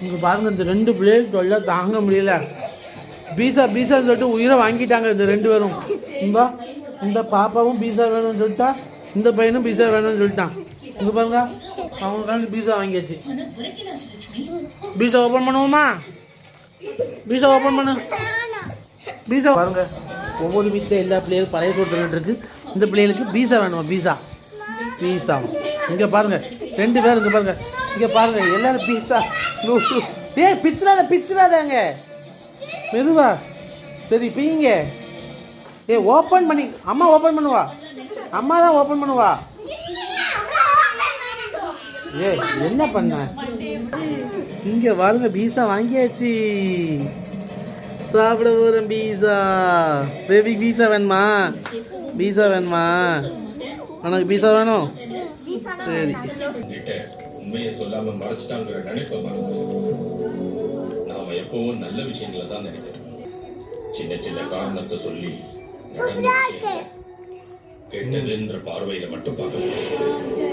இங்க பாருங்க, இந்த 2 பிள்ளைகள் தொல்லை தாங்க முடியல. பீஸான்னு சொல்லிட்டு உயிரை வாங்கிட்டாங்க இந்த 2 பேரும். இந்த பாப்பாவும் பீஸா வேணும்னு சொல்லிட்டா, இந்த பையனும் பீஸா வேணும்னு சொல்லிட்டான். இங்க பாருங்க, அவங்க பீஸா வாங்கியாச்சு. பீஸா ஓப்பன் பண்ணுவோமா? பீஸா ஓப்பன் பண்ணு. பீஸா பாருங்க, ஒவ்வொரு வீட்டில் எல்லா பிள்ளைகளும் பழைய சோறு இருக்கு. இந்த பிள்ளைகளுக்கு பீஸா வேணுமா? பீஸா இங்கே பாருங்க, 2 பேர் இங்கே பாருங்க, இங்கே பாருங்க, எல்லாரும் பீஸா. ஏய், பிச்சுறாதாங்க, மெதுவா. சரி பீங்க. ஓப்பன் பண்ணி அம்மா ஓப்பன் பண்ணுவா. அம்மா தான் ஓப்பன் பண்ணுவா. என்ன பண்ண? இங்க பாருங்க, பீஸா வாங்கியாச்சு. சாப்பிட போறேன் பீஸா. பேபி பீஸா வேணுமா? உனக்கு பீஸா வேணும்? சரி. உண்மையை சொல்லாம மறைச்சிட்டாங்கிற நினைப்ப நாம எப்பவும் நல்ல விஷயங்களை தான் நினைக்கிறோம். சின்ன சின்ன காரணத்தை சொல்லி கெட்டதுன்ற பார்வையில மட்டும் பார்க்க